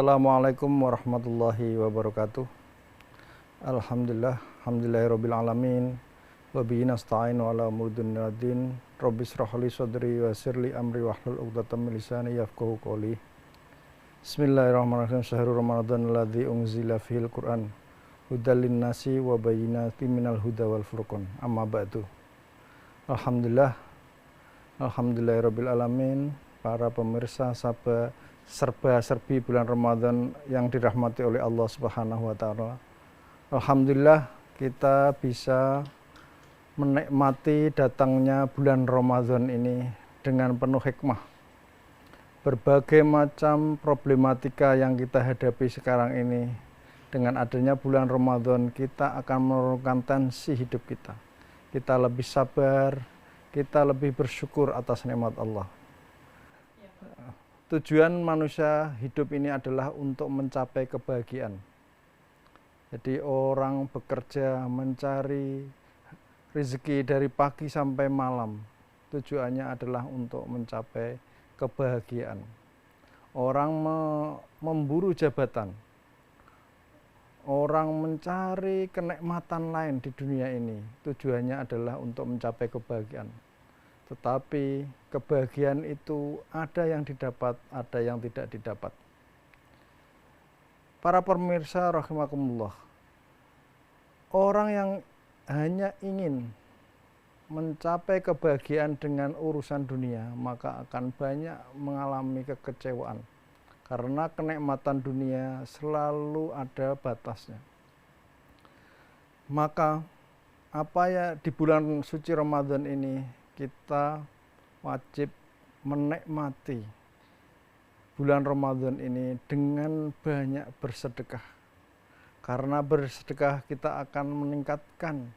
Assalamualaikum warahmatullahi wabarakatuh. Alhamdulillahirabbil alamin. Wa bihi nasta'in ala umuri dunya waddin. Rabbi shrah li sadri wa yassir li amri wahlul 'uqdatam min lisani yafqahu qawli. Bismillahirrahmanirrahim. Syahrul Ramadan alladzi unzila fihil Qur'an hudal linnasi wa bayyinatin minal huda wal furqan. Amma ba'du. Alhamdulillahirabbil alamin. Para pemirsa serba-serbi bulan Ramadan yang dirahmati oleh Allah Subhanahu wa taala. Alhamdulillah kita bisa menikmati datangnya bulan Ramadan ini dengan penuh hikmah. Berbagai macam problematika yang kita hadapi sekarang ini, dengan adanya bulan Ramadan kita akan menurunkan tensi hidup kita. Kita lebih sabar, kita lebih bersyukur atas nikmat Allah. Tujuan manusia hidup ini adalah untuk mencapai kebahagiaan. Jadi orang bekerja mencari rezeki dari pagi sampai malam. Tujuannya adalah untuk mencapai kebahagiaan. Orang memburu jabatan. Orang mencari kenikmatan lain di dunia ini. Tujuannya adalah untuk mencapai kebahagiaan. Tetapi kebahagiaan itu ada yang didapat, ada yang tidak didapat. Para pemirsa rahimakumullah, orang yang hanya ingin mencapai kebahagiaan dengan urusan dunia, maka akan banyak mengalami kekecewaan. Karena kenikmatan dunia selalu ada batasnya. Maka apa ya di bulan suci Ramadan ini kita wajib menikmati bulan Ramadan ini dengan banyak bersedekah. Karena bersedekah kita akan meningkatkan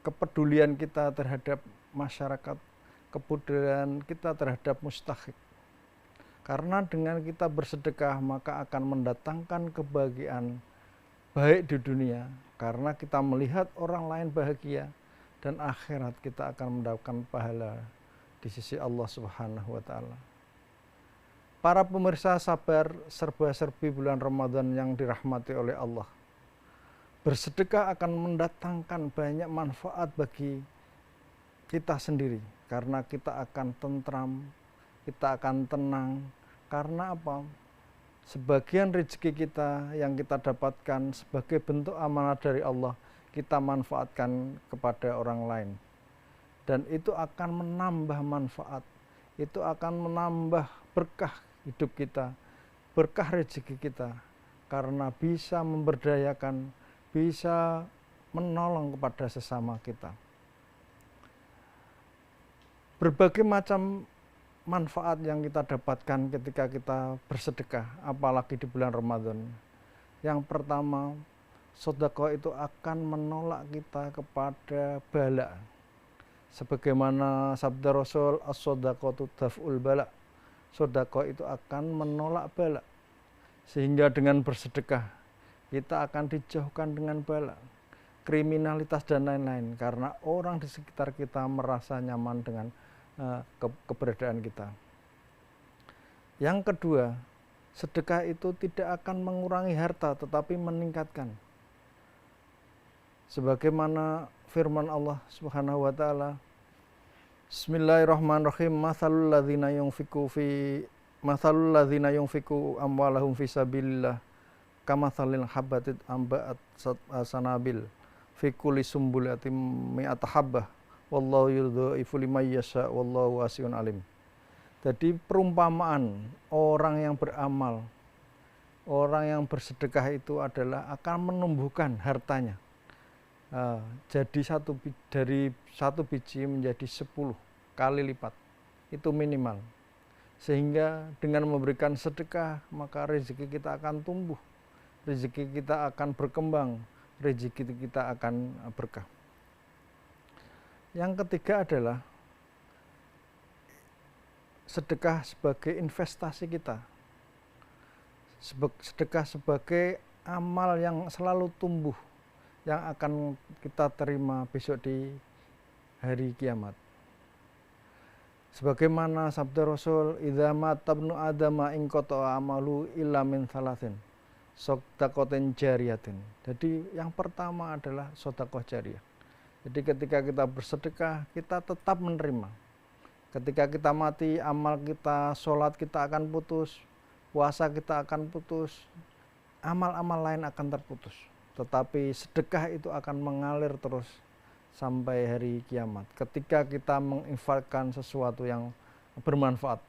kepedulian kita terhadap masyarakat, kepedulian kita terhadap mustahik. Karena dengan kita bersedekah maka akan mendatangkan kebahagiaan baik di dunia, karena kita melihat orang lain bahagia, dan akhirat kita akan mendapatkan pahala di sisi Allah Subhanahu wa taala. Para pemirsa sabar serba-serbi bulan Ramadan yang dirahmati oleh Allah. Bersedekah akan mendatangkan banyak manfaat bagi kita sendiri, karena kita akan tentram, kita akan tenang. Karena apa? Sebagian rezeki kita yang kita dapatkan sebagai bentuk amanah dari Allah, kita manfaatkan kepada orang lain. Dan itu akan menambah manfaat, itu akan menambah berkah hidup kita, berkah rezeki kita. Karena bisa memberdayakan, bisa menolong kepada sesama kita. Berbagai macam manfaat yang kita dapatkan ketika kita bersedekah, apalagi di bulan Ramadan. Yang pertama, sedekah itu akan menolak kita kepada bala. Sebagaimana sabda Rasul, as-shadaqatu daf'ul bala. Sedekah itu akan menolak bala. Sehingga dengan bersedekah kita akan dijauhkan dengan bala, kriminalitas dan lain-lain, karena orang di sekitar kita merasa nyaman dengan keberadaan kita. Yang kedua, sedekah itu tidak akan mengurangi harta tetapi meningkatkan. Sebagaimana firman Allah Subhanahu wa taala, Bismillahirrahmanirrahim, mathalul ladzina yunfiqu amwalahum fi sabilillah kamathalil habbatin amba'at sanabil fi kulli sumbulatin mi'ata habbah wallahu yudha'ifu liman yasha wallahu wasi'un alim. Jadi perumpamaan orang yang beramal, orang yang bersedekah itu adalah akan menumbuhkan hartanya. Jadi dari satu biji menjadi 10 kali lipat, itu minimal. Sehingga dengan memberikan sedekah maka rezeki kita akan tumbuh, rezeki kita akan berkembang, rezeki kita akan berkah. Yang ketiga adalah sedekah sebagai investasi kita. Sedekah sebagai amal yang selalu tumbuh, yang akan kita terima besok di hari kiamat. Sebagaimana sabda Rasul, idza mata ibnu adama in qata'a amalu illa min thalathin, shadaqatin jariyatin. Jadi yang pertama adalah sedekah jariyah. Jadi ketika kita bersedekah, kita tetap menerima. Ketika kita mati, amal kita, sholat kita akan putus, puasa kita akan putus, amal-amal lain akan terputus. Tetapi sedekah itu akan mengalir terus sampai hari kiamat ketika kita menginfakkan sesuatu yang bermanfaat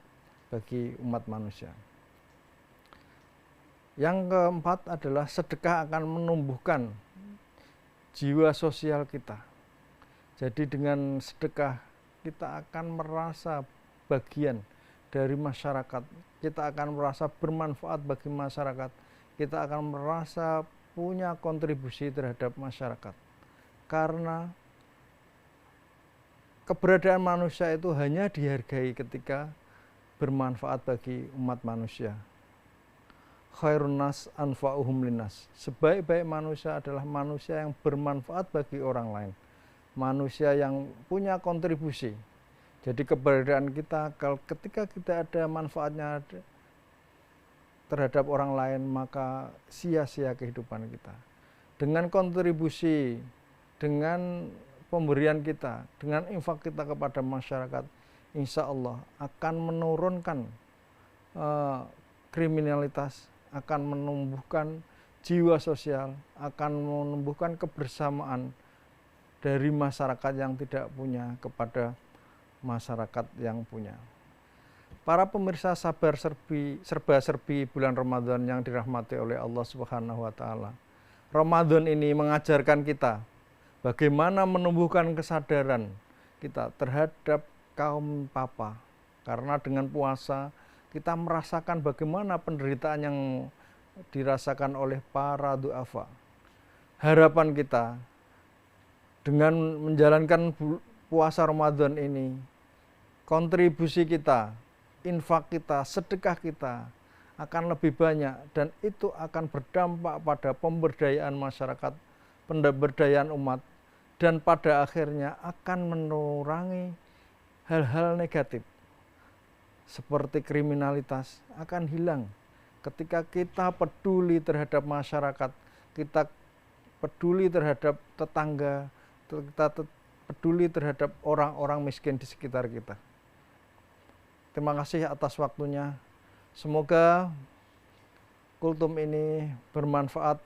bagi umat manusia. Yang keempat adalah sedekah akan menumbuhkan jiwa sosial kita. Jadi dengan sedekah kita akan merasa bagian dari masyarakat, kita akan merasa bermanfaat bagi masyarakat, kita akan merasa punya kontribusi terhadap masyarakat. Karena keberadaan manusia itu hanya dihargai ketika bermanfaat bagi umat manusia. Khairun nas anfa'uhum linnas. Sebaik-baik manusia adalah manusia yang bermanfaat bagi orang lain. Manusia yang punya kontribusi. Jadi keberadaan kita ketika kita ada manfaatnya terhadap orang lain, maka sia-sia kehidupan kita. Dengan kontribusi, dengan pemberian kita, dengan infak kita kepada masyarakat, insya Allah akan menurunkan kriminalitas, akan menumbuhkan jiwa sosial, akan menumbuhkan kebersamaan dari masyarakat yang tidak punya kepada masyarakat yang punya. Para pemirsa sabar serba-serbi bulan Ramadan yang dirahmati oleh Allah Subhanahu wa taala. Ramadan ini mengajarkan kita bagaimana menumbuhkan kesadaran kita terhadap kaum papa. Karena dengan puasa kita merasakan bagaimana penderitaan yang dirasakan oleh para du'afa. Harapan kita dengan menjalankan puasa Ramadan ini, kontribusi kita, infak kita, sedekah kita akan lebih banyak dan itu akan berdampak pada pemberdayaan masyarakat, pemberdayaan umat, dan pada akhirnya akan mengurangi hal-hal negatif seperti kriminalitas akan hilang ketika kita peduli terhadap masyarakat, kita peduli terhadap tetangga, kita peduli terhadap orang-orang miskin di sekitar kita. Terima kasih atas waktunya. Semoga kultum ini bermanfaat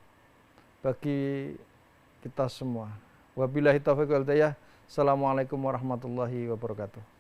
bagi kita semua. Wabillahi taufiq wal hidayah. Assalamualaikum warahmatullahi wabarakatuh.